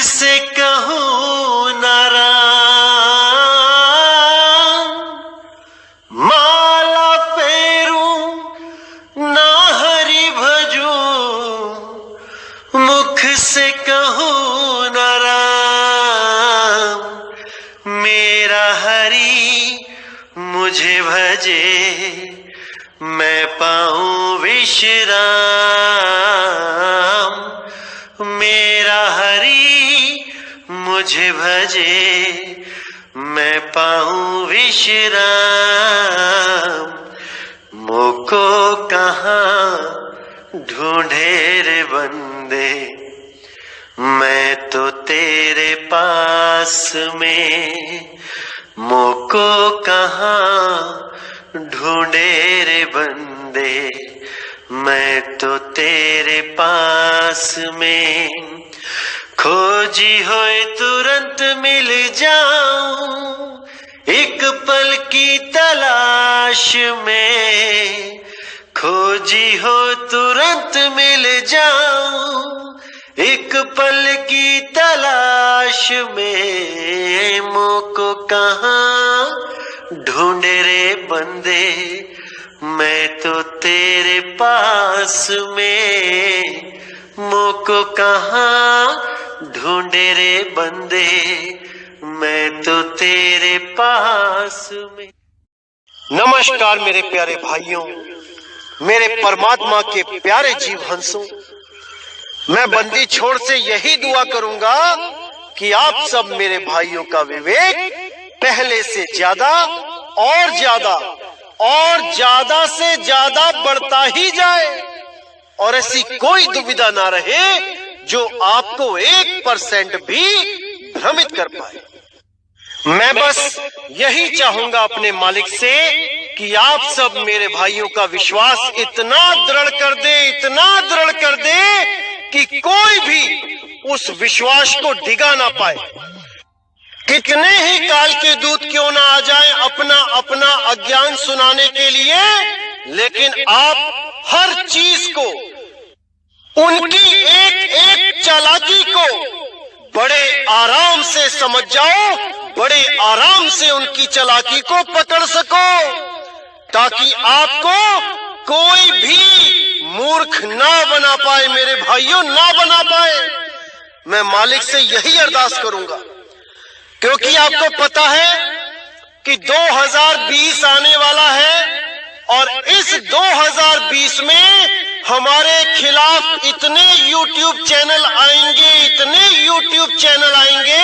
से कहूँ न राम, माला फेरूं ना हरि भजूं, मुख से कहूँ न राम, मेरा हरि मुझे भजे, मैं पाऊं विश्राम। मेरा हरि मुझे भजे, मैं पाऊं विश्राम। मोको कहाँ ढूंढे रे बंदे, मैं तो तेरे पास में। मोको कहाँ ढूंढे रे बंदे, मैं तो तेरे पास में। खोजी होए तुरंत मिल जाऊं, एक पल की तलाश में। खोजी हो तुरंत मिल जाऊं, एक पल की तलाश में। मोको कहाँ ढूंढे रे बंदे, मैं तो तेरे पास में। मोको कहाँ ढूंढे रे बंदे, मैं तो तेरे पास में। नमस्कार मेरे प्यारे भाइयों, मेरे परमात्मा के प्यारे जीव हंसों। मैं बंदी छोड़ से यही दुआ करूंगा कि आप सब मेरे भाइयों का विवेक पहले से ज्यादा और ज्यादा और ज्यादा से ज्यादा बढ़ता ही जाए, और ऐसी कोई दुविधा ना रहे जो आपको 1% भी भ्रमित कर पाए। मैं बस यही चाहूंगा अपने मालिक से कि आप सब मेरे भाइयों का विश्वास इतना दृढ़ कर दे, इतना दृढ़ कर दे कि कोई भी उस विश्वास को डिगा ना पाए। कितने ही काल के दूत क्यों ना आ जाएं अपना अपना अज्ञान सुनाने के लिए, लेकिन आप हर चीज को, उनकी एक एक चालाकी को बड़े आराम से समझ जाओ, बड़े आराम से उनकी चालाकी को पकड़ सको, ताकि आपको कोई भी मूर्ख ना बना पाए। मेरे भाइयों, ना बना पाए। मैं मालिक से यही अरदास करूंगा, क्योंकि आपको पता है कि 2020 आने वाला है, और इस 2020 में हमारे खिलाफ इतने YouTube चैनल आएंगे, इतने YouTube चैनल आएंगे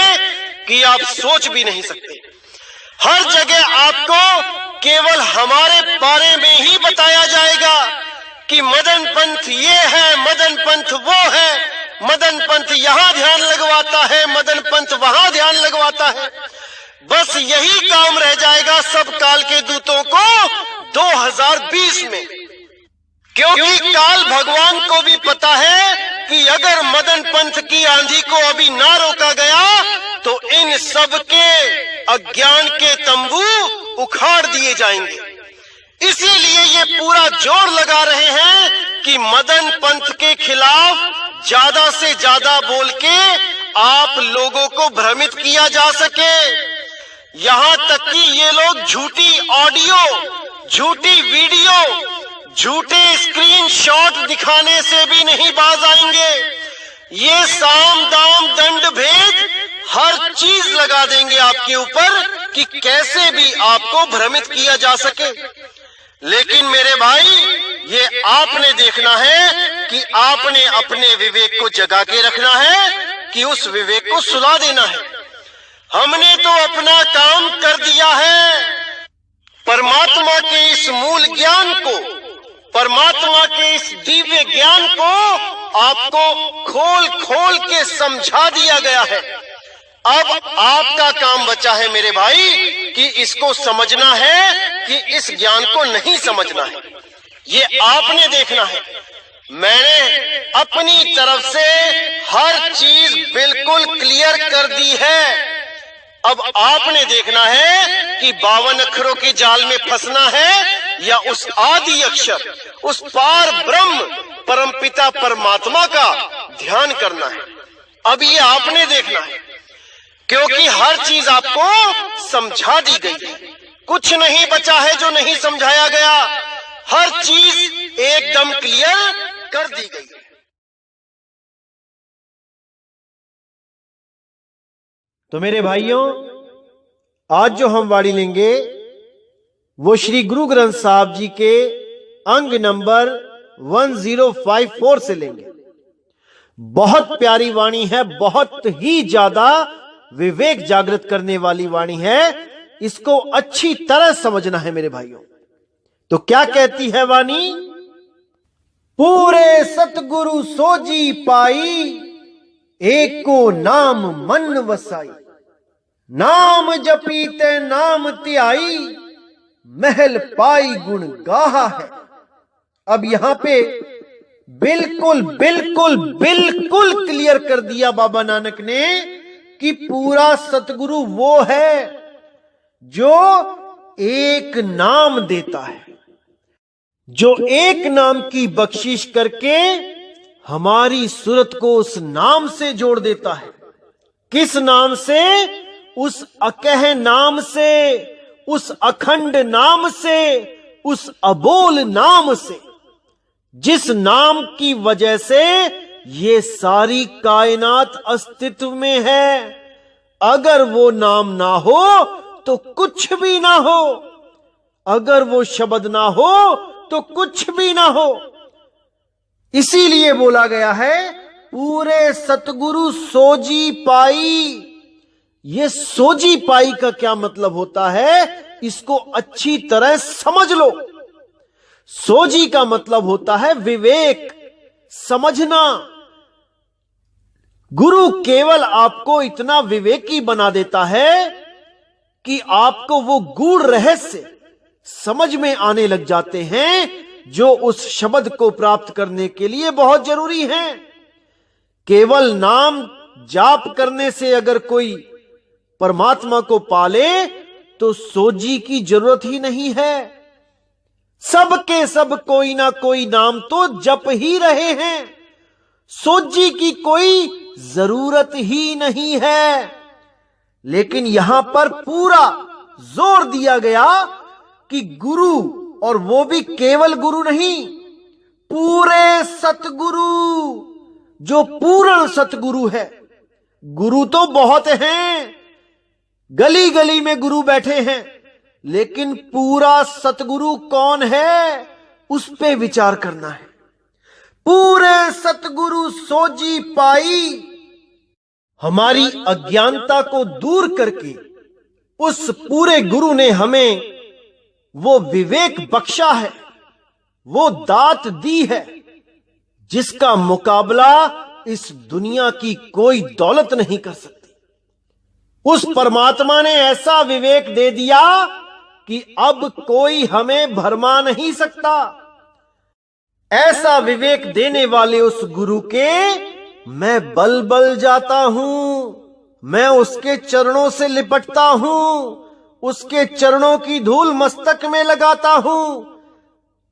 कि आप सोच भी नहीं सकते। हर जगह आपको केवल हमारे बारे में ही बताया जाएगा कि मदन पंथ ये है, मदन पंथ वो है, मदन पंथ यहाँ ध्यान लगवाता है, मदन पंथ वहां ध्यान लगवाता है। बस यही काम रह जाएगा सब काल के दूतों को 2020 में, क्योंकि काल भगवान को भी पता है कि अगर मदन पंथ की आंधी को अभी ना रोका गया तो इन सब के अज्ञान के तंबू उखाड़ दिए जाएंगे। इसीलिए ये पूरा जोर लगा रहे हैं कि मदन पंथ के खिलाफ ज्यादा से ज्यादा बोल के आप लोगों को भ्रमित किया जा सके। यहाँ तक कि ये लोग झूठी ऑडियो, झूठी वीडियो, झूठे स्क्रीनशॉट दिखाने से भी नहीं बाज आएंगे। ये साम दाम दंड भेद हर चीज लगा देंगे आपके ऊपर कि कैसे भी आपको भ्रमित किया जा सके। लेकिन मेरे भाई, ये आपने देखना है कि आपने अपने विवेक को जगा के रखना है कि उस विवेक को सुला देना है। हमने तो अपना काम कर दिया है। परमात्मा के इस मूल ज्ञान को, परमात्मा के इस दिव्य ज्ञान को आपको खोल खोल के समझा दिया गया है। अब आपका काम बचा है मेरे भाई कि इसको समझना है कि इस ज्ञान को नहीं समझना है। ये आपने देखना है। मैंने अपनी तरफ से हर चीज बिल्कुल क्लियर कर दी है। अब आपने देखना है कि 52 अक्षरों के जाल में फंसना है या उस आदि अक्षर, उस पार ब्रह्म परमपिता परमात्मा का ध्यान करना है। अब ये आपने देखना है, क्योंकि हर चीज आपको समझा दी गई है। कुछ नहीं बचा है जो नहीं समझाया गया, हर चीज एकदम क्लियर कर दी गई है। तो मेरे भाइयों, आज जो हम वाणी लेंगे वो श्री गुरु ग्रंथ साहब जी के अंग नंबर 1054 से लेंगे। बहुत प्यारी वाणी है, बहुत ही ज्यादा विवेक जागृत करने वाली वाणी है। इसको अच्छी तरह समझना है मेरे भाइयों। तो क्या कहती है वाणी? पूरे सतगुरु सोजी पाई, एको नाम मन वसाई। नाम जपी ते नाम त्याई, महल पाई गुण गाहा है। अब यहां पे बिल्कुल बिल्कुल बिल्कुल क्लियर कर दिया बाबा नानक ने कि पूरा सतगुरु वो है जो एक नाम देता है, जो एक नाम की बख्शिश करके हमारी सूरत को उस नाम से जोड़ देता है। किस नाम से? उस अकह नाम से, उस अखंड नाम से, उस अबोल नाम से, जिस नाम की वजह से ये सारी कायनात अस्तित्व में है। अगर वो नाम ना हो तो कुछ भी ना हो, अगर वो शब्द ना हो तो कुछ भी ना हो। इसीलिए बोला गया है पूरे सतगुरु सोजी पाई। ये सोजी पाई का क्या मतलब होता है, इसको अच्छी तरह समझ लो। सोजी का मतलब होता है विवेक, समझना। गुरु केवल आपको इतना विवेकी बना देता है कि आपको वो गूढ़ रहस्य समझ में आने लग जाते हैं जो उस शब्द को प्राप्त करने के लिए बहुत जरूरी है। केवल नाम जाप करने से अगर कोई परमात्मा को पाले तो सोजी की जरूरत ही नहीं है। सब के सब कोई ना कोई नाम तो जप ही रहे हैं, सोजी की कोई जरूरत ही नहीं है। लेकिन यहां पर पूरा जोर दिया गया कि गुरु, और वो भी केवल गुरु नहीं, पूरे सतगुरु, जो पूर्ण सतगुरु है। गुरु तो बहुत हैं, गली गली में गुरु बैठे हैं, लेकिन पूरा सतगुरु कौन है उस पे विचार करना है। पूरे सतगुरु सोजी पाई, हमारी अज्ञानता को दूर करके उस पूरे गुरु ने हमें वो विवेक बख्शा है, वो दात दी है जिसका मुकाबला इस दुनिया की कोई दौलत नहीं कर सकती। उस परमात्मा ने ऐसा विवेक दे दिया कि अब कोई हमें भरमा नहीं सकता। ऐसा विवेक देने वाले उस गुरु के मैं बल बल जाता हूं, मैं उसके चरणों से लिपटता हूं, उसके चरणों की धूल मस्तक में लगाता हूं।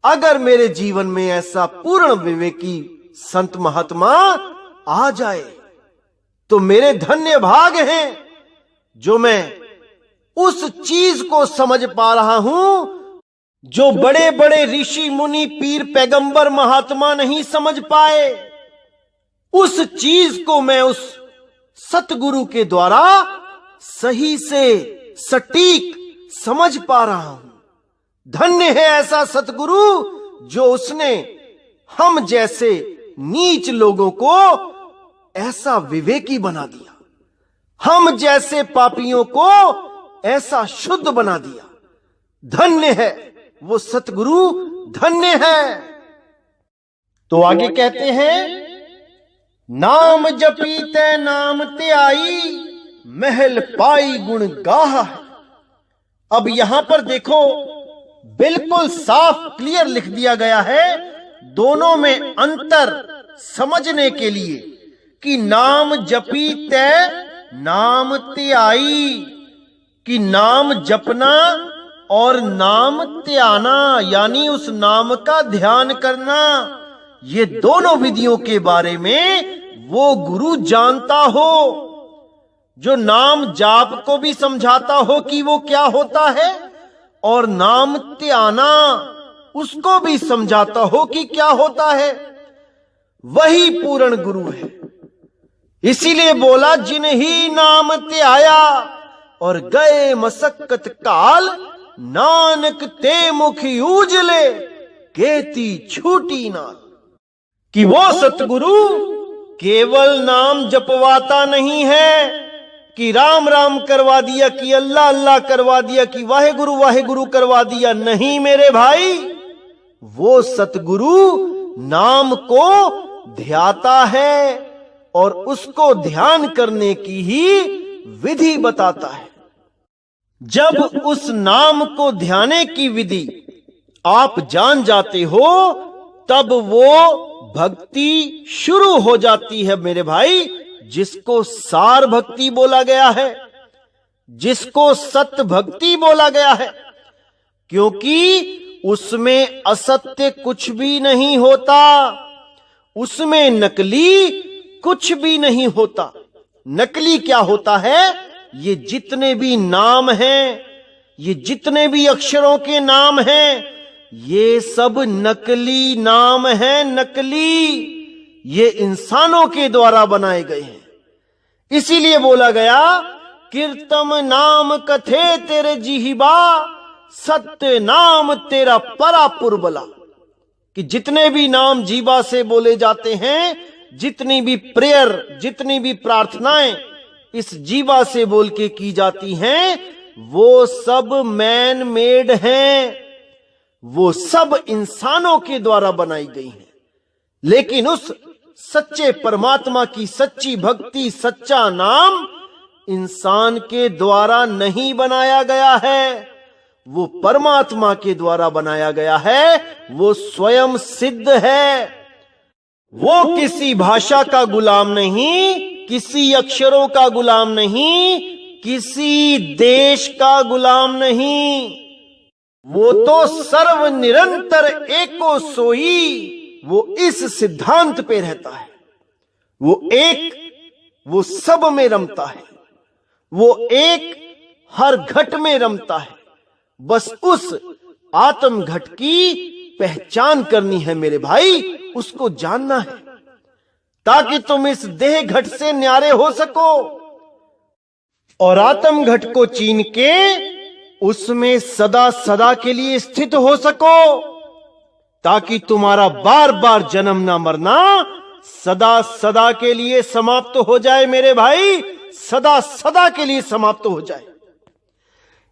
अगर मेरे जीवन में ऐसा पूर्ण विवेकी संत महात्मा आ जाए तो मेरे धन्य भाग हैं जो मैं उस चीज को समझ पा रहा हूं जो बड़े बड़े ऋषि मुनि पीर पैगंबर महात्मा नहीं समझ पाए। उस चीज को मैं उस सतगुरु के द्वारा सही से सटीक समझ पा रहा हूं। धन्य है ऐसा सतगुरु जो उसने हम जैसे नीच लोगों को ऐसा विवेकी बना दिया, हम जैसे पापियों को ऐसा शुद्ध बना दिया। धन्य है वो सतगुरु, धन्य है। तो आगे कहते हैं, नाम जपी ते नाम त्याई, महल पाई गुण गाहा है। अब यहां पर देखो बिल्कुल साफ क्लियर लिख दिया गया है दोनों में अंतर समझने के लिए कि नाम जपी ते नाम त्याई, कि नाम जपना और नाम त्याना यानी उस नाम का ध्यान करना, ये दोनों विधियों के बारे में वो गुरु जानता हो, जो नाम जाप को भी समझाता हो कि वो क्या होता है, और नाम त्याना उसको भी समझाता हो कि क्या होता है, वही पूर्ण गुरु है। इसीलिए बोला, जिन्हीं नाम त्याया और गए मसक्कत काल, नानक ते मुख उजले केती छूटी नाल। कि वो सतगुरु केवल नाम जपवाता नहीं है कि राम राम करवा दिया, कि अल्लाह अल्लाह करवा दिया, कि वाहे गुरु करवा दिया। नहीं मेरे भाई, वो सतगुरु नाम को ध्याता है और उसको ध्यान करने की ही विधि बताता है। जब उस नाम को ध्याने की विधि आप जान जाते हो, तब वो भक्ति शुरू हो जाती है मेरे भाई, जिसको सार भक्ति बोला गया है, जिसको सत्य भक्ति बोला गया है। क्योंकि उसमें असत्य कुछ भी नहीं होता, उसमें नकली कुछ भी नहीं होता। नकली क्या होता है? ये जितने भी नाम हैं, ये जितने भी अक्षरों के नाम हैं, ये सब नकली नाम हैं, नकली। ये इंसानों के द्वारा बनाए गए हैं। इसीलिए बोला गया, कीर्तम नाम कथे तेरे जिहिबा, सत्य नाम तेरा परापुर बला। कि जितने भी नाम जीवा से बोले जाते हैं, जितनी भी प्रेयर, जितनी भी प्रार्थनाएं इस जीवा से बोल के की जाती हैं, वो सब मैन मेड हैं, वो सब इंसानों के द्वारा बनाई गई हैं। लेकिन उस सच्चे परमात्मा की सच्ची भक्ति, सच्चा नाम इंसान के द्वारा नहीं बनाया गया है, वो परमात्मा के द्वारा बनाया गया है। वो स्वयं सिद्ध है। वो किसी भाषा का गुलाम नहीं, किसी अक्षरों का गुलाम नहीं, किसी देश का गुलाम नहीं। वो तो सर्व निरंतर एको सोई, वो इस सिद्धांत पे रहता है। वो एक, वो सब में रमता है, वो एक हर घट में रमता है। बस उस आत्म घट की पहचान करनी है मेरे भाई, उसको जानना है, ताकि तुम इस देह घट से न्यारे हो सको और आत्म घट को चीन के उसमें सदा सदा के लिए स्थित हो सको, ताकि तुम्हारा बार बार जन्म ना मरना सदा सदा के लिए समाप्त हो जाए मेरे भाई, सदा सदा के लिए समाप्त हो जाए।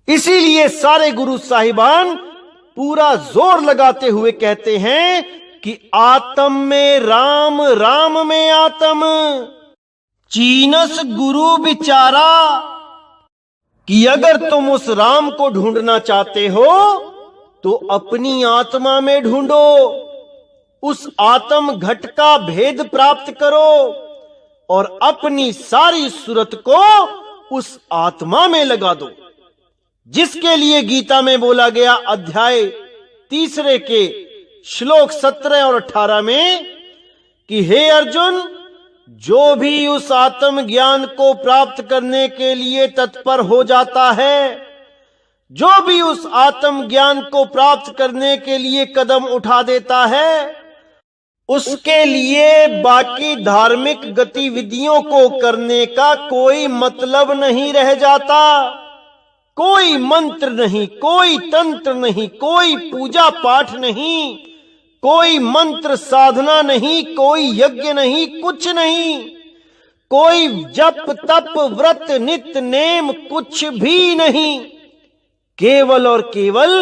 इसीलिए सारे गुरु साहिबान पूरा जोर लगाते हुए कहते हैं कि आत्म में राम, राम में आत्म, चीनस गुरु बिचारा। कि अगर तुम उस राम को ढूंढना चाहते हो तो अपनी आत्मा में ढूंढो, उस आत्म घट का भेद प्राप्त करो और अपनी सारी सूरत को उस आत्मा में लगा दो, जिसके लिए गीता में बोला गया अध्याय 3 के श्लोक 17 और 18 में कि हे अर्जुन, जो भी उस आत्म ज्ञान को प्राप्त करने के लिए तत्पर हो जाता है, जो भी उस आत्म ज्ञान को प्राप्त करने के लिए कदम उठा देता है, उसके लिए बाकी धार्मिक गतिविधियों को करने का कोई मतलब नहीं रह जाता। कोई मंत्र नहीं, कोई तंत्र नहीं, कोई पूजा पाठ नहीं, कोई मंत्र साधना नहीं, कोई यज्ञ नहीं, कुछ नहीं, कोई जप तप व्रत नित्य नेम कुछ भी नहीं। केवल और केवल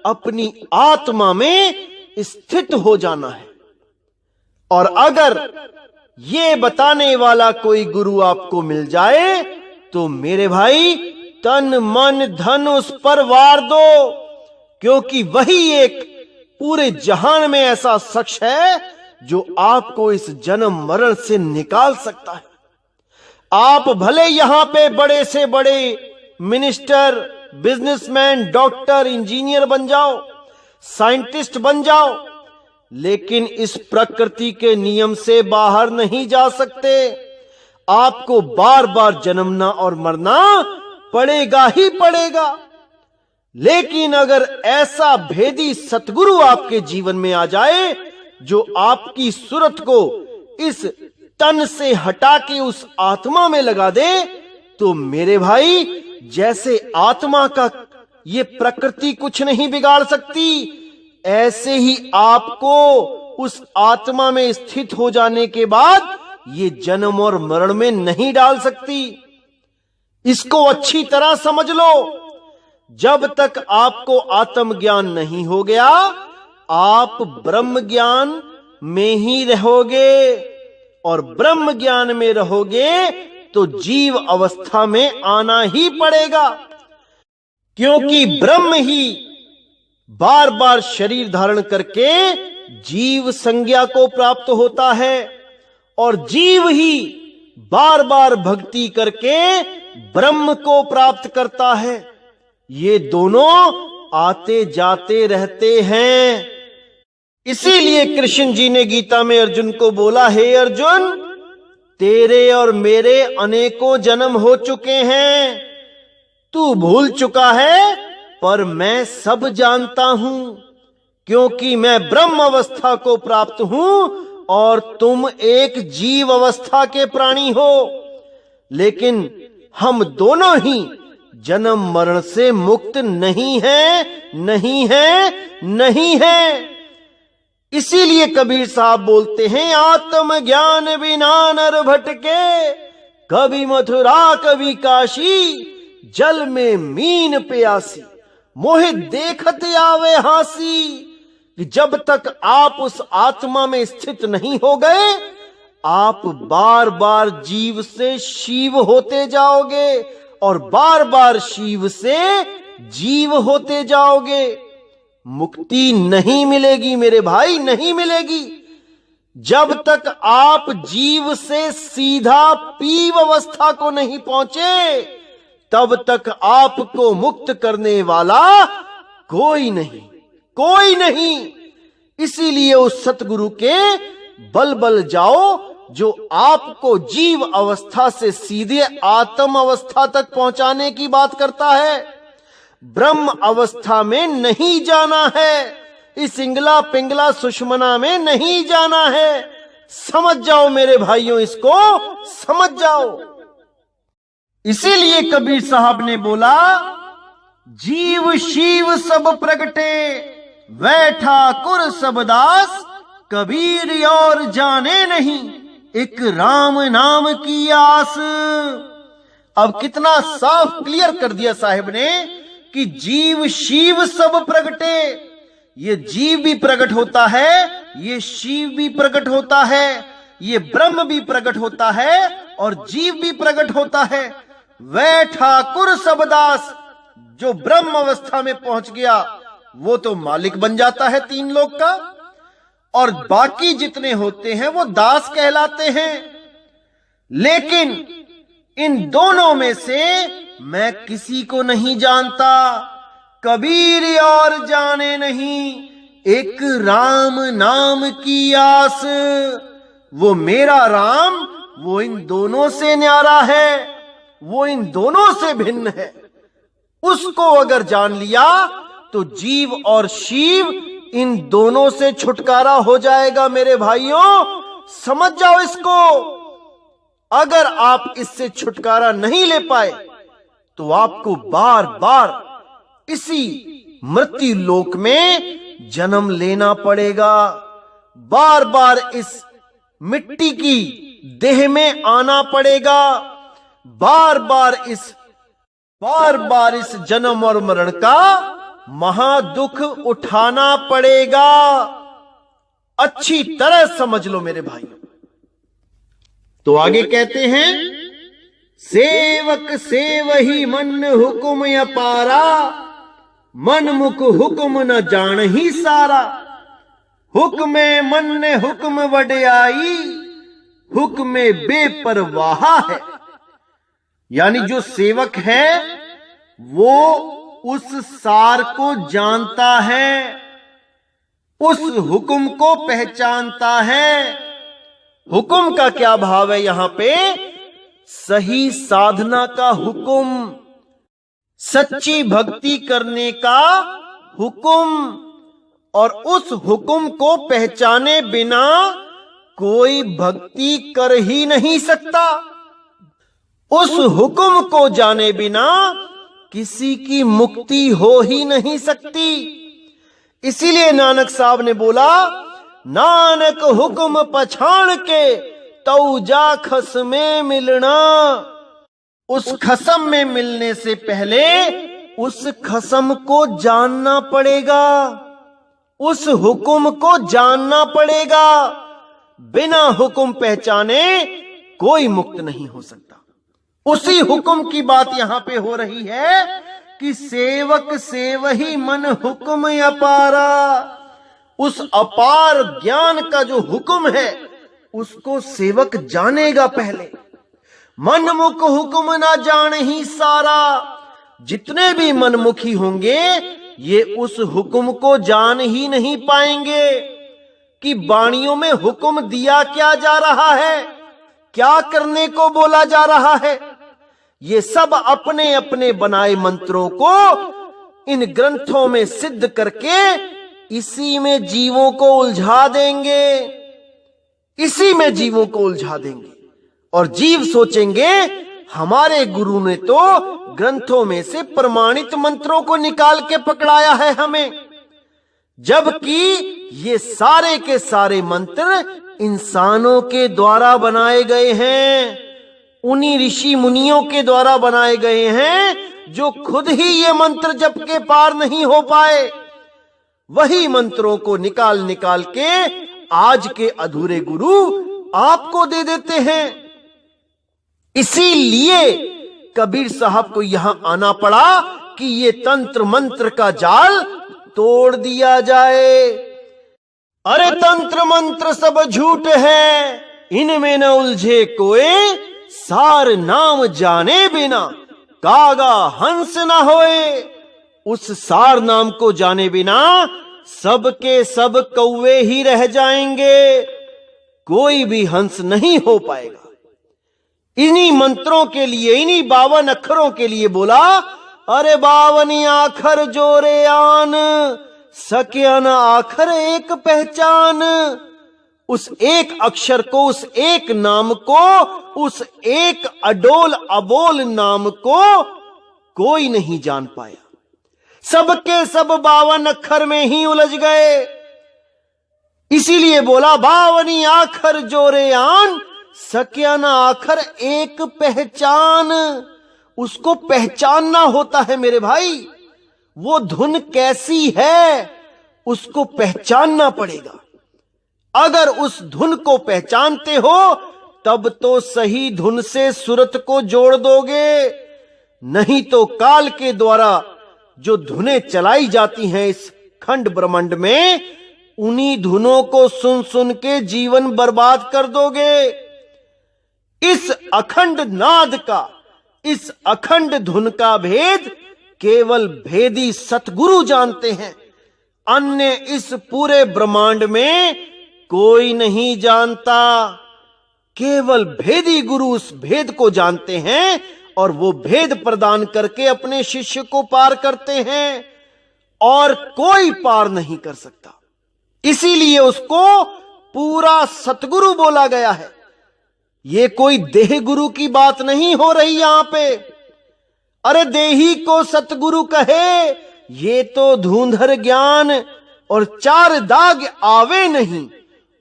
अपनी आत्मा में स्थित हो जाना है। और अगर ये बताने वाला कोई गुरु आपको मिल जाए तो मेरे भाई तन मन धन उस पर वार दो, क्योंकि वही एक पूरे जहान में ऐसा शख्स है जो आपको इस जन्म मरण से निकाल सकता है। आप भले यहां पे बड़े से बड़े मिनिस्टर, बिजनेसमैन, डॉक्टर, इंजीनियर बन जाओ, साइंटिस्ट बन जाओ, लेकिन इस प्रकृति के नियम से बाहर नहीं जा सकते। आपको बार बार जन्मना और मरना पड़ेगा ही पड़ेगा। लेकिन अगर ऐसा भेदी सतगुरु आपके जीवन में आ जाए जो आपकी सूरत को इस तन से हटा के उस आत्मा में लगा दे, तो मेरे भाई, जैसे आत्मा का ये प्रकृति कुछ नहीं बिगाड़ सकती, ऐसे ही आपको उस आत्मा में स्थित हो जाने के बाद ये जन्म और मरण में नहीं डाल सकती। इसको अच्छी तरह समझ लो। जब तक आपको आत्मज्ञान नहीं हो गया, आप ब्रह्म ज्ञान में ही रहोगे, और ब्रह्म ज्ञान में रहोगे तो जीव अवस्था में आना ही पड़ेगा, क्योंकि ब्रह्म ही बार बार शरीर धारण करके जीव संज्ञा को प्राप्त होता है, और जीव ही बार बार भक्ति करके ब्रह्म को प्राप्त करता है। ये दोनों आते जाते रहते हैं। इसीलिए कृष्ण जी ने गीता में अर्जुन को बोला, हे अर्जुन, तेरे और मेरे अनेकों जन्म हो चुके हैं, तू भूल चुका है, पर मैं सब जानता हूं, क्योंकि मैं ब्रह्म अवस्था को प्राप्त हूं और तुम एक जीव अवस्था के प्राणी हो। लेकिन हम दोनों ही जन्म मरण से मुक्त नहीं है, नहीं है, नहीं है। इसीलिए कबीर साहब बोलते हैं, आत्म ज्ञान बिना नर भटके, कभी मथुरा कभी काशी, जल में मीन प्यासी, मोहे देखत आवे हासी। कि जब तक आप उस आत्मा में स्थित नहीं हो गए, आप बार बार जीव से शिव होते जाओगे और बार बार शिव से जीव होते जाओगे। मुक्ति नहीं मिलेगी मेरे भाई, नहीं मिलेगी। जब तक आप जीव से सीधा पीव अवस्था को नहीं पहुंचे, तब तक आपको मुक्त करने वाला कोई नहीं, कोई नहीं। इसीलिए उस सतगुरु के बल बल जाओ, जो आपको जीव अवस्था से सीधे आत्म अवस्था तक पहुंचाने की बात करता है। ब्रह्म अवस्था में नहीं जाना है, इस इंगला पिंगला सुषमना में नहीं जाना है। समझ जाओ मेरे भाइयों, इसको समझ जाओ। इसीलिए कबीर साहब ने बोला, जीव शिव सब प्रगटे, वै ठाकुर सब दास, कबीर और जाने नहीं, एक राम नाम की आस। अब कितना साफ क्लियर कर दिया साहिब ने कि जीव शिव सब प्रगटे। ये जीव भी प्रकट होता है, ये शिव भी प्रकट होता है, ये ब्रह्म भी प्रकट होता है और जीव भी प्रकट होता है। वह ठाकुर सबदास, जो ब्रह्म अवस्था में पहुंच गया, वो तो मालिक बन जाता है तीन लोक का, और बाकी जितने होते हैं वो दास कहलाते हैं। लेकिन इन दोनों में से मैं किसी को नहीं जानता, कबीर और जाने नहीं, एक राम नाम की आस। वो मेरा राम, वो इन दोनों से न्यारा है, वो इन दोनों से भिन्न है। उसको अगर जान लिया तो जीव और शिव इन दोनों से छुटकारा हो जाएगा मेरे भाइयों, समझ जाओ इसको। अगर आप इससे छुटकारा नहीं ले पाए तो आपको बार बार इसी मृत्यु लोक में जन्म लेना पड़ेगा, बार बार इस मिट्टी की देह में आना पड़ेगा, बार बार इस जन्म और मरण का महादुख उठाना पड़ेगा। अच्छी तरह समझ लो मेरे भाइयों। तो आगे कहते हैं, सेवक सेवही मन हुकुम अपारा, मन मुख हुक्म न जान ही सारा। हुक्मे मन ने हुक्म वड्याई, हुक्मे बेपरवाह है। यानी जो सेवक है वो उस सार को जानता है, उस हुक्म को पहचानता है। हुक्म का क्या भाव है यहां पे? सही साधना का हुक्म, सच्ची भक्ति करने का हुक्म। और उस हुक्म को पहचाने बिना कोई भक्ति कर ही नहीं सकता। उस हुक्म को जाने बिना किसी की मुक्ति हो ही नहीं सकती। इसीलिए नानक साहब ने बोला, नानक हुक्म पछाण के तौ जा खसमे मिलना। उस खसम में मिलने से पहले उस खसम को जानना पड़ेगा, उस हुक्म को जानना पड़ेगा। बिना हुक्म पहचाने कोई मुक्त नहीं हो सकता। उसी हुक्म की बात यहां पे हो रही है कि सेवक सेवही मन हुक्म अपारा। उस अपार ज्ञान का जो हुक्म है उसको सेवक जानेगा पहले। मनमुख हुक्म ना जान ही सारा। जितने भी मनमुखी होंगे ये उस हुक्म को जान ही नहीं पाएंगे कि वाणियों में हुक्म दिया क्या जा रहा है, क्या करने को बोला जा रहा है। ये सब अपने अपने बनाए मंत्रों को इन ग्रंथों में सिद्ध करके इसी में जीवों को उलझा देंगे, इसी में जीवों को उलझा देंगे। और जीव सोचेंगे हमारे गुरु ने तो ग्रंथों में से प्रमाणित मंत्रों को निकाल के पकड़ाया है हमें, जबकि ये सारे के सारे मंत्र इंसानों के द्वारा बनाए गए हैं, उन्हीं ऋषि मुनियों के द्वारा बनाए गए हैं जो खुद ही ये मंत्र जप के पार नहीं हो पाए। वही मंत्रों को निकाल निकाल के आज के अधूरे गुरु आपको दे देते हैं। इसीलिए कबीर साहब को यहां आना पड़ा कि ये तंत्र मंत्र का जाल तोड़ दिया जाए। अरे तंत्र मंत्र सब झूठ है, इनमें न उलझे कोई, सार नाम जाने बिना कागा हंस न होए। उस सार नाम को जाने बिना सबके सब कौवे ही रह जाएंगे, कोई भी हंस नहीं हो पाएगा। इन्हीं मंत्रों के लिए, इन्हीं 52 अक्षरों के लिए बोला, अरे 52 आखर जोरे आन, सके न आखर एक पहचान। उस एक अक्षर को, उस एक नाम को, उस एक अडोल अबोल नाम को कोई नहीं जान पाया। सबके सब 52 अक्षर में ही उलझ गए। इसीलिए बोला 52 आखर जोरे आन, सके न आखर एक पहचान। उसको पहचानना होता है मेरे भाई, वो धुन कैसी है उसको पहचानना पड़ेगा। अगर उस धुन को पहचानते हो तब तो सही धुन से सुरत को जोड़ दोगे, नहीं तो काल के द्वारा जो धुनें चलाई जाती हैं इस खंड ब्रह्मांड में, उन्हीं धुनों को सुन सुन के जीवन बर्बाद कर दोगे। इस अखंड नाद का, इस अखंड धुन का भेद केवल भेदी सतगुरु जानते हैं। अन्य इस पूरे ब्रह्मांड में कोई नहीं जानता। केवल भेदी गुरु उस भेद को जानते हैं और वो भेद प्रदान करके अपने शिष्य को पार करते हैं, और कोई पार नहीं कर सकता। इसीलिए उसको पूरा सतगुरु बोला गया है। ये कोई देह गुरु की बात नहीं हो रही यहां पे। अरे देही को सतगुरु कहे, ये तो धुंधर ज्ञान और 4 दाग आवे नहीं,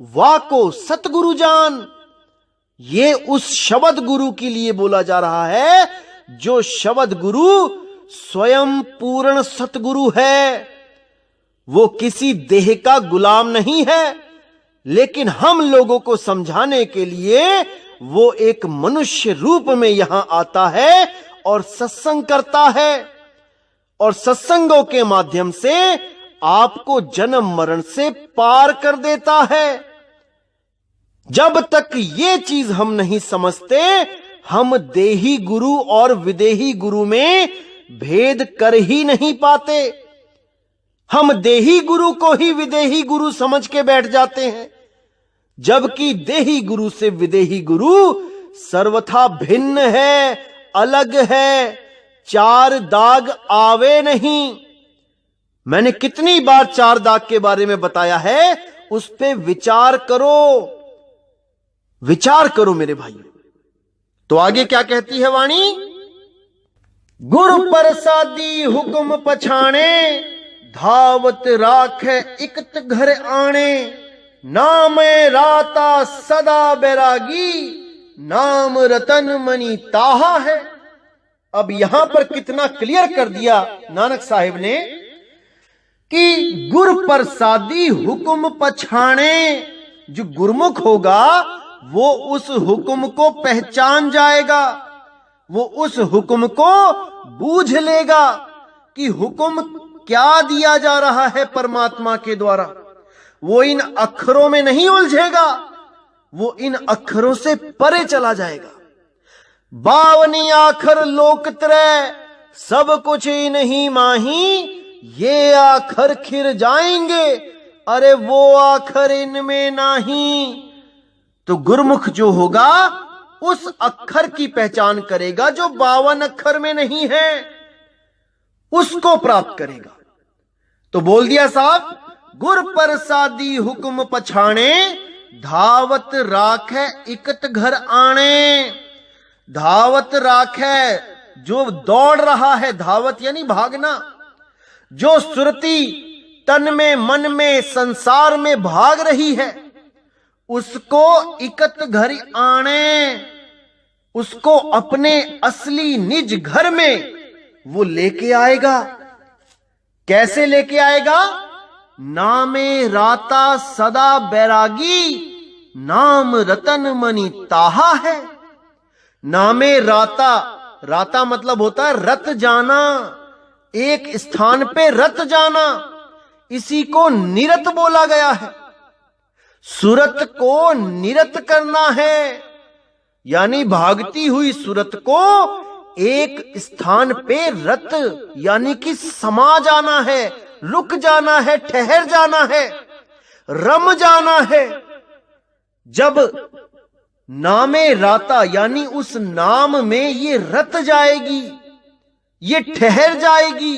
वाको सतगुरु जान। ये उस शब्द गुरु के लिए बोला जा रहा है जो शब्द गुरु स्वयं पूर्ण सतगुरु है। वो किसी देह का गुलाम नहीं है, लेकिन हम लोगों को समझाने के लिए वो एक मनुष्य रूप में यहां आता है और सत्संग करता है, और सत्संगों के माध्यम से आपको जन्म मरण से पार कर देता है। जब तक ये चीज हम नहीं समझते, हम देही गुरु और विदेही गुरु में भेद कर ही नहीं पाते। हम देही गुरु को ही विदेही गुरु समझ के बैठ जाते हैं, जबकि देही गुरु से विदेही गुरु सर्वथा भिन्न है, अलग है, चार दाग आवे नहीं। मैंने कितनी बार चार दाग के बारे में बताया है, उस पे विचार करो, विचार करो मेरे भाइयों। तो आगे क्या कहती है वाणी? गुरु प्रसादी हुक्म पछाणे, धावत राख इकत घर आणे, नाम राता सदा बैरागी, नाम रतन मणि ताहा है। अब यहां पर कितना क्लियर कर दिया नानक साहिब ने कि गुर प्रसादी हुक्म पछाणे, जो गुरमुख होगा वो उस हुक्म को पहचान जाएगा, वो उस हुक्म को बूझ लेगा कि हुक्म क्या दिया जा रहा है परमात्मा के द्वारा। वो इन अक्षरों में नहीं उलझेगा, वो इन अक्षरों से परे चला जाएगा। 52 आखर लोकत्रय, सब कुछ ही नहीं माही, ये आखर खिर जाएंगे, अरे वो आखर इनमें नहीं। तो गुरमुख जो होगा उस अक्षर की पहचान करेगा जो 52 अक्षर में नहीं है, उसको प्राप्त करेगा। तो बोल दिया साहब, गुर प्रसादी हुक्म पछाणे, धावत राखे इकत घर आणे। धावत राखे, जो दौड़ रहा है, धावत यानी भागना, जो सुरती तन में मन में संसार में भाग रही है, उसको इकत घर आणे, उसको अपने असली निज घर में वो लेके आएगा। कैसे लेके आएगा? नामे राता सदा बैरागी, नाम रतन मणि ताहा है। नामे राता, राता मतलब होता है रत जाना, एक स्थान पे रत जाना, इसी को निरत बोला गया है। सुरत को निरत करना है, यानी भागती हुई सुरत को एक स्थान पे रत यानी कि समा जाना है, रुक जाना है, ठहर जाना है, रम जाना है। जब नामे राता यानी उस नाम में ये रत जाएगी, ये ठहर जाएगी,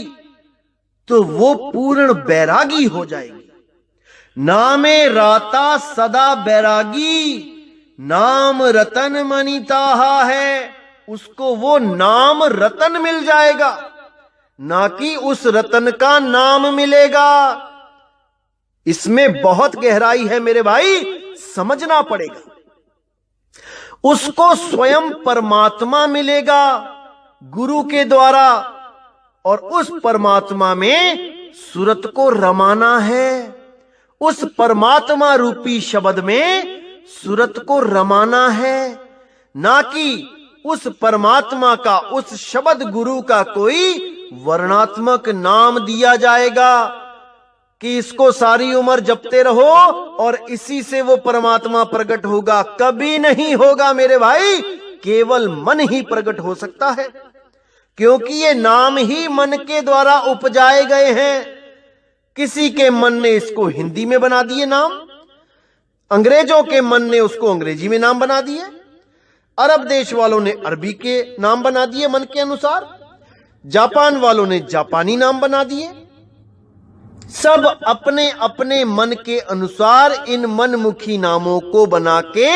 तो वो पूर्ण बैरागी हो जाएगी। नामे राता सदा बैरागी, नाम रतन मणि ताहा है, उसको वो नाम रतन मिल जाएगा, ना कि उस रतन का नाम मिलेगा। इसमें बहुत गहराई है मेरे भाई, समझना पड़ेगा। उसको स्वयं परमात्मा मिलेगा गुरु के द्वारा, और उस परमात्मा में सुरत को रमाना है। उस परमात्मा रूपी शब्द में सुरत को रमाना है, ना कि उस परमात्मा का, उस शब्द गुरु का कोई वर्णात्मक नाम दिया जाएगा कि इसको सारी उम्र जपते रहो और इसी से वो परमात्मा प्रकट होगा। कभी नहीं होगा मेरे भाई, केवल मन ही प्रकट हो सकता है, क्योंकि ये नाम ही मन के द्वारा उपजाए गए हैं। किसी के मन ने इसको हिंदी में बना दिए नाम, अंग्रेजों के मन ने उसको अंग्रेजी में नाम बना दिए, अरब देश वालों ने अरबी के नाम बना दिए मन के अनुसार, जापान वालों ने जापानी नाम बना दिए। सब अपने अपने मन के अनुसार इन मनमुखी नामों को बना के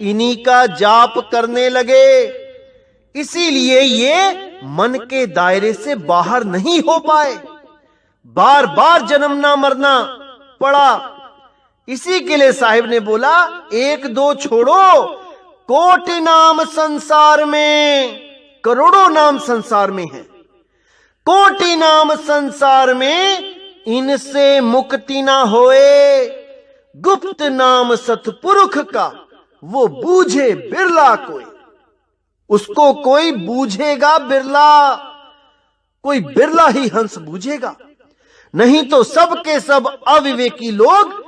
इन्हीं का जाप करने लगे। इसीलिए ये मन के दायरे से बाहर नहीं हो पाए, बार बार जन्मना मरना पड़ा। इसी के लिए साहिब ने बोला, एक दो छोड़ो, कोटि नाम संसार में, करोड़ों नाम संसार में है, कोटि नाम संसार में, इनसे मुक्ति ना होए। गुप्त नाम सतपुरुष का, वो बूझे बिरला कोई, उसको कोई बूझेगा बिरला, कोई बिरला ही हंस बूझेगा, नहीं तो सब के सब अविवेकी लोग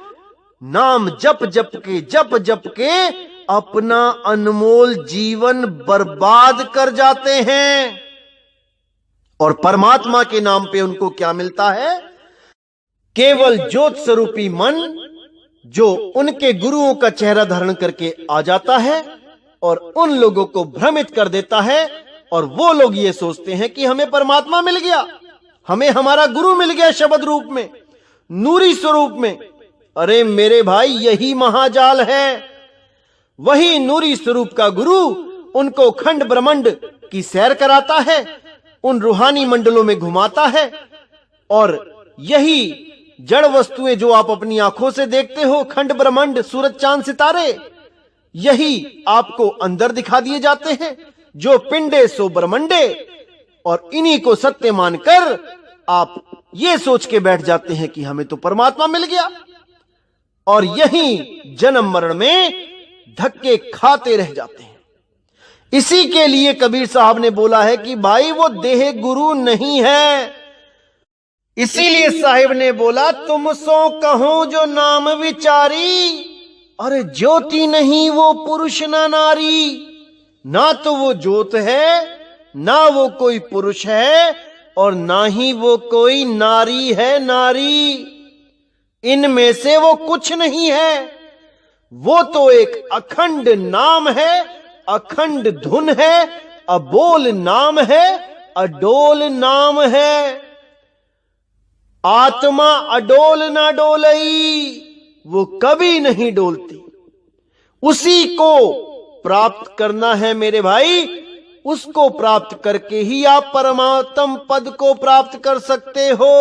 नाम जप जप के अपना अनमोल जीवन बर्बाद कर जाते हैं। और परमात्मा के नाम पे उनको क्या मिलता है? केवल ज्योत स्वरूपी मन जो उनके गुरुओं का चेहरा धारण करके आ जाता है और उन लोगों को भ्रमित कर देता है, और वो लोग ये सोचते हैं कि हमें परमात्मा मिल गया, हमें हमारा गुरु मिल गया शब्द रूप में, नूरी स्वरूप में। अरे मेरे भाई, यही महाजाल है। वही नूरी स्वरूप का गुरु उनको खंड ब्रह्मांड की सैर कराता है, उन रूहानी मंडलों में घुमाता है, और यही जड़ वस्तुएं जो आप अपनी आंखों से देखते हो, खंड ब्रह्मांड, सूरज चांद सितारे, यही आपको अंदर दिखा दिए जाते हैं। जो पिंडे सो ब्रह्मंडे, और इन्हीं को सत्य मानकर आप ये सोच के बैठ जाते हैं कि हमें तो परमात्मा मिल गया, और यही जन्म मरण में धक्के खाते रह जाते हैं। इसी के लिए कबीर साहब ने बोला है कि भाई वो देह गुरु नहीं है। इसीलिए साहिब ने बोला, तुम सो कहो जो नाम विचारी, अरे ज्योति नहीं वो पुरुष ना नारी। ना तो वो ज्योत है, ना वो कोई पुरुष है, और ना ही वो कोई नारी है, नारी। इनमें से वो कुछ नहीं है। वो तो एक अखंड नाम है, अखंड धुन है, अबोल नाम है, अडोल नाम है। आत्मा अडोल ना डोलई, वो कभी नहीं डोलती। उसी को प्राप्त करना है मेरे भाई। उसको प्राप्त करके ही आप परमात्म पद को प्राप्त कर सकते हो।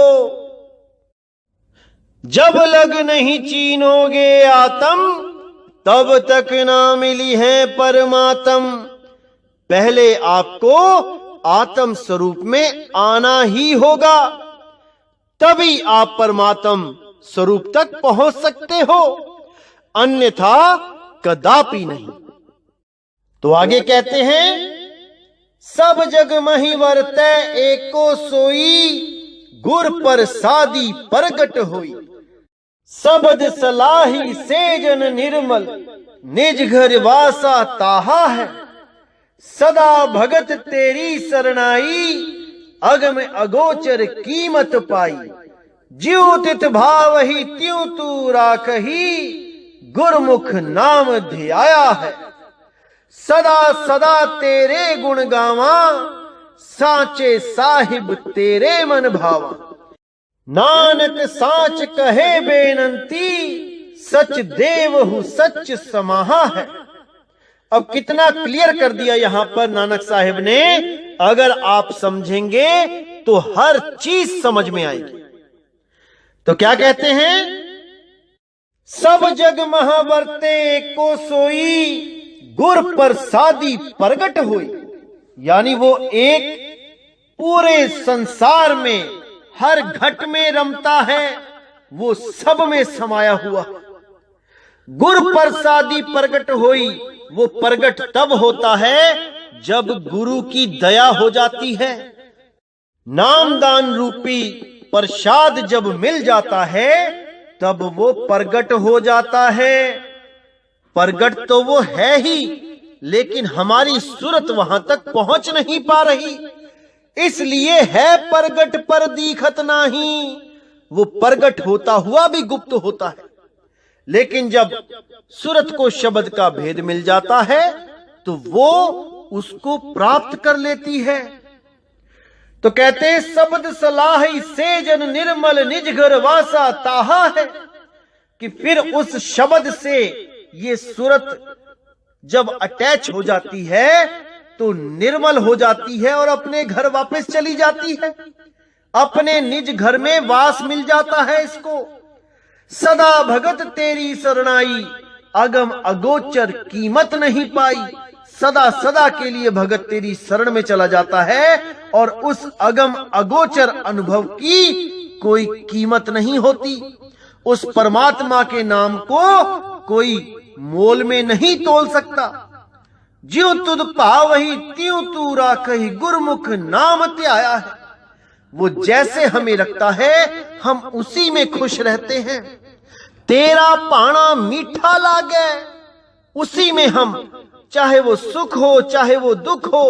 जब लग नहीं चीनोगे आत्म, तब तक ना मिली है परमात्म। पहले आपको आत्म स्वरूप में आना ही होगा, तभी आप परमात्म स्वरूप तक पहुंच सकते हो, अन्यथा कदापि नहीं। तो आगे कहते हैं, सब जग मही वर्तै एको सोई, गुर पर सादी प्रगट होई। सबद सलाही सेजन निर्मल, निज घर वासा ताहा है। सदा भगत तेरी सरनाई, अगम अगोचर कीमत पाई। ज्यों तित भाव ही त्यों तू राखही, गुरमुख नाम ध्याया है। सदा सदा तेरे गुण गावा, साचे साहिब तेरे मन भावा। नानक साच कहे बेनंती, सच देवहु सच समाहा है। अब कितना क्लियर कर दिया यहां पर नानक साहिब ने। अगर आप समझेंगे तो हर चीज समझ में आएगी। तो क्या कहते हैं, सब जग महावर्ते को सोई, गुर पर सादी प्रगट हुई। यानी वो एक पूरे संसार में हर घट में रमता है, वो सब में समाया हुआ। गुर पर सादी प्रगट हुई, वो प्रगट तब होता है जब गुरु की दया हो जाती है। नामदान रूपी प्रसाद जब मिल जाता है, तब वो प्रगट हो जाता है। प्रगट तो वो है ही, लेकिन हमारी सूरत वहां तक पहुंच नहीं पा रही, इसलिए है प्रगट पर दीखत नहीं। वो प्रगट होता हुआ भी गुप्त होता है, लेकिन जब सूरत को शब्द का भेद मिल जाता है तो वो उसको प्राप्त कर लेती है। तो कहते हैं, शब्द सलाही सेजन निर्मल, निज घर वासा ताहा है। कि फिर उस शब्द से ये सूरत जब अटैच हो जाती है तो निर्मल हो जाती है और अपने घर वापस चली जाती है, अपने निज घर में वास मिल जाता है इसको। सदा भगत तेरी शरणाई, अगम अगोचर कीमत नहीं पाई। सदा सदा के लिए भगत तेरी शरण में चला जाता है और उस अगम अगोचर अनुभव की कोई कीमत नहीं होती। उस परमात्मा के नाम को कोई मोल में नहीं तोल सकता। ज्यों तुद पावही त्यों तू राखही, गुरमुख नाम त्याया है। वो जैसे हमें रखता है हम उसी में खुश रहते हैं। तेरा पाना मीठा लागे, उसी में हम, चाहे वो सुख हो चाहे वो दुख हो,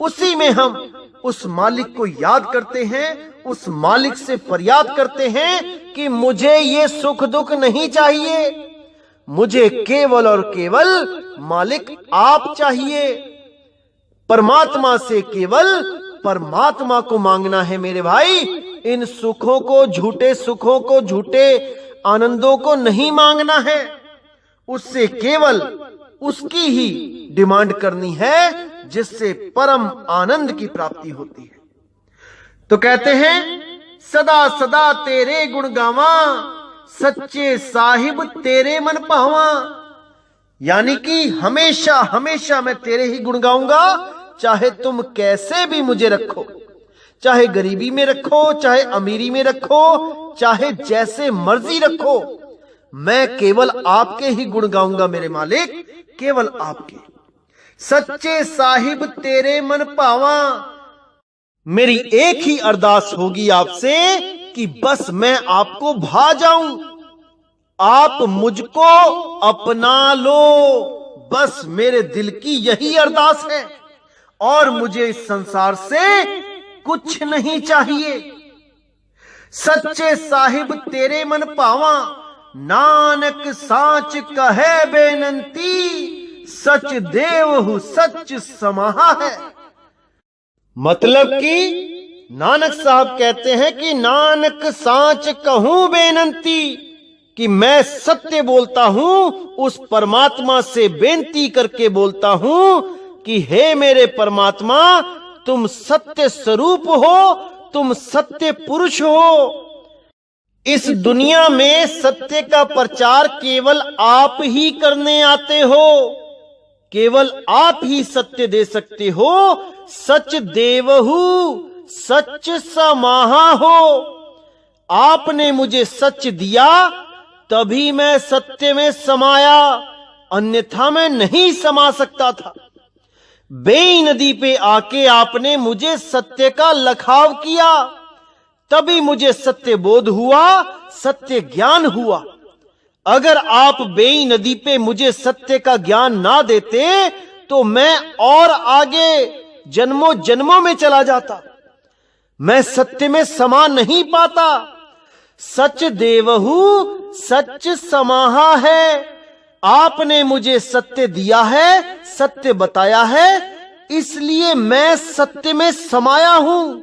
उसी में हम उस मालिक को याद करते हैं, उस मालिक से फरियाद करते हैं कि मुझे ये सुख दुख नहीं चाहिए, मुझे केवल और केवल मालिक आप चाहिए। परमात्मा से केवल परमात्मा को मांगना है मेरे भाई। इन सुखों को, झूठे सुखों को, झूठे आनंदों को नहीं मांगना है। उससे केवल उसकी ही डिमांड करनी है जिससे परम आनंद की प्राप्ति होती है। तो कहते हैं सदा सदा तेरे गुण गावा, सच्चे साहिब तेरे मन पावा। यानी कि हमेशा हमेशा मैं तेरे ही गुण गाऊंगा, चाहे तुम कैसे भी मुझे रखो, चाहे गरीबी में रखो, चाहे अमीरी में रखो, चाहे जैसे मर्जी रखो, मैं केवल आपके ही गुण गाऊंगा मेरे मालिक, केवल आपके। सच्चे साहिब तेरे मन पावा। मेरी एक ही अरदास होगी आपसे कि बस मैं आपको भा जाऊं, आप मुझको अपना लो। बस मेरे दिल की यही अरदास है और मुझे इस संसार से कुछ नहीं चाहिए। सच्चे साहिब तेरे मन पावा, नानक साच कहे बेनंती, सच देवहु सच समाहा है। मतलब कि नानक साहब कहते हैं कि नानक साच कहूं बेनंती, कि मैं सत्य बोलता हूं, उस परमात्मा से बेनती करके बोलता हूं कि हे मेरे परमात्मा, तुम सत्य स्वरूप हो, तुम सत्य पुरुष हो। इस दुनिया में सत्य का प्रचार केवल आप ही करने आते हो, केवल आप ही सत्य दे सकते हो। सच देवहु सच समाहा हो। आपने मुझे सच दिया तभी मैं सत्य में समाया, अन्यथा मैं नहीं समा सकता था। बेई नदी पे आके आपने मुझे सत्य का लखाव किया, तभी मुझे सत्य बोध हुआ, सत्य ज्ञान हुआ। अगर आप बेई नदी पे मुझे सत्य का ज्ञान ना देते तो मैं और आगे जन्मों जन्मों में चला जाता, मैं सत्य में समा नहीं पाता। सच देवहु सच समाहा है। आपने मुझे सत्य दिया है, सत्य बताया है, इसलिए मैं सत्य में समाया हूं।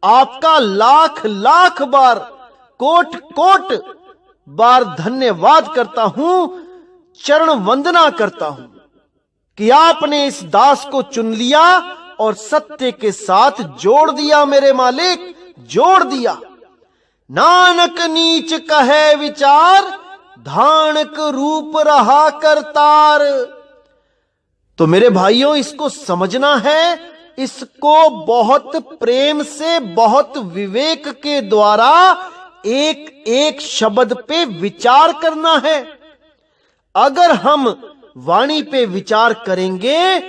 आपका लाख लाख बार, कोट कोट बार धन्यवाद करता हूं, चरण वंदना करता हूं कि आपने इस दास को चुन लिया और सत्य के साथ जोड़ दिया मेरे मालिक, जोड़ दिया। नानक नीच कहे विचार, धानक रूप रहा करतार। तो मेरे भाइयों, इसको समझना है, इसको बहुत प्रेम से, बहुत विवेक के द्वारा एक एक शब्द पे विचार करना है। अगर हम वाणी पे विचार करेंगे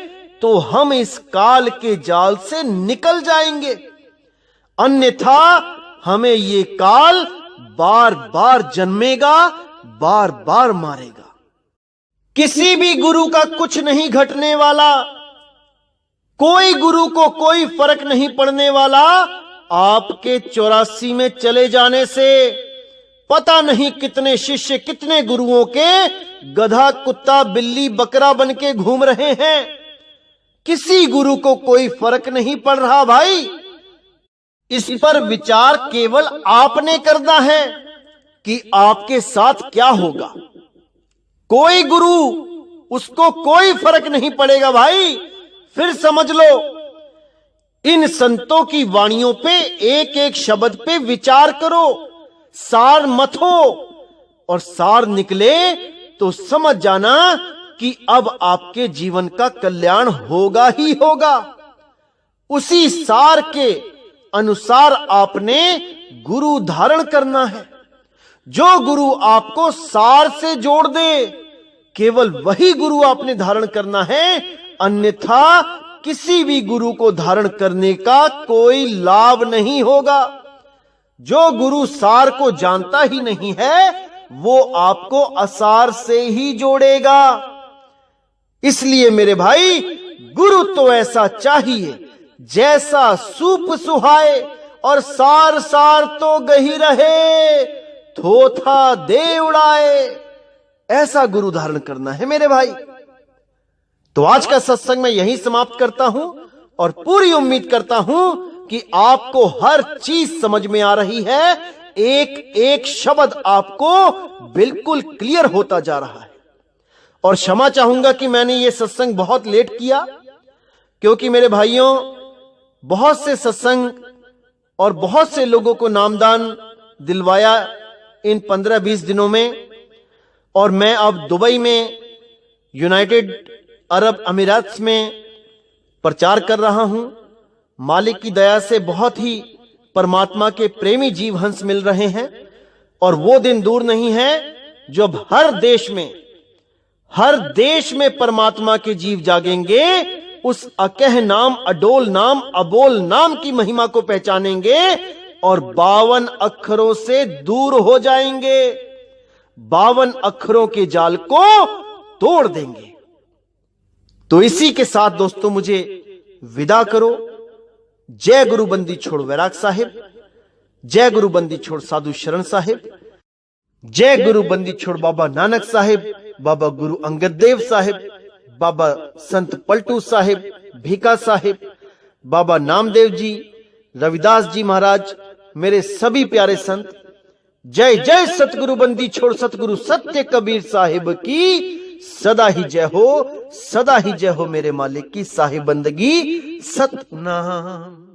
तो हम इस काल के जाल से निकल जाएंगे, अन्यथा हमें ये काल बार बार जन्मेगा, बार बार मारेगा। किसी भी गुरु का कुछ नहीं घटने वाला, कोई गुरु को कोई फर्क नहीं पड़ने वाला। आपके 84 में चले जाने से पता नहीं कितने शिष्य, कितने गुरुओं के गधा, कुत्ता, बिल्ली, बकरा बन के घूम रहे हैं। किसी गुरु को कोई फर्क नहीं पड़ रहा भाई। इस पर विचार केवल आपने करना है कि आपके साथ क्या होगा। कोई गुरु, उसको कोई फर्क नहीं पड़ेगा भाई। फिर समझ लो, इन संतों की वाणियों पे, एक एक शब्द पे विचार करो, सार मत हो, और सार निकले तो समझ जाना कि अब आपके जीवन का कल्याण होगा ही होगा। उसी सार के अनुसार आपने गुरु धारण करना है। जो गुरु आपको सार से जोड़ दे, केवल वही गुरु आपने धारण करना है, अन्यथा किसी भी गुरु को धारण करने का कोई लाभ नहीं होगा। जो गुरु सार को जानता ही नहीं है, वो आपको असार से ही जोड़ेगा। इसलिए मेरे भाई, गुरु तो ऐसा चाहिए जैसा सूप सुहाए, और सार सार तो गही रहे, थोथा दे उड़ाए। ऐसा गुरु धारण करना है मेरे भाई। तो आज का सत्संग मैं यहीं समाप्त करता हूं और पूरी उम्मीद करता हूं कि आपको हर चीज समझ में आ रही है, एक एक शब्द आपको बिल्कुल क्लियर होता जा रहा है। और क्षमा चाहूंगा कि मैंने ये सत्संग बहुत लेट किया, क्योंकि मेरे भाइयों बहुत से सत्संग और बहुत से लोगों को नामदान दिलवाया इन 15-20 दिनों में, और मैं अब दुबई में, यूनाइटेड अरब अमीरात में प्रचार कर रहा हूं। मालिक की दया से बहुत ही परमात्मा के प्रेमी जीव हंस मिल रहे हैं, और वो दिन दूर नहीं है जब हर देश में परमात्मा के जीव जागेंगे, उस अकह नाम, अडोल नाम, अबोल नाम की महिमा को पहचानेंगे और 52 अक्षरों से दूर हो जाएंगे, 52 अक्षरों के जाल को तोड़ देंगे। तो इसी के साथ दोस्तों मुझे विदा करो। जय गुरु बंदी छोड़ वैराग साहिब, जय गुरु बंदी छोड़ साधु शरण साहिब, जय गुरु बंदी छोड़ बाबा नानक साहिब, बाबा गुरु अंगद देव साहिब, बाबा संत पलटू साहिब, भीका साहिब, बाबा नामदेव जी, रविदास जी महाराज, मेरे सभी प्यारे संत। जय जय सतगुरु बंदी छोड़ सतगुरु सत्य कबीर साहिब की सदा ही जय हो, सदा ही जय हो मेरे मालिक की साहिब बंदगी सतनाम।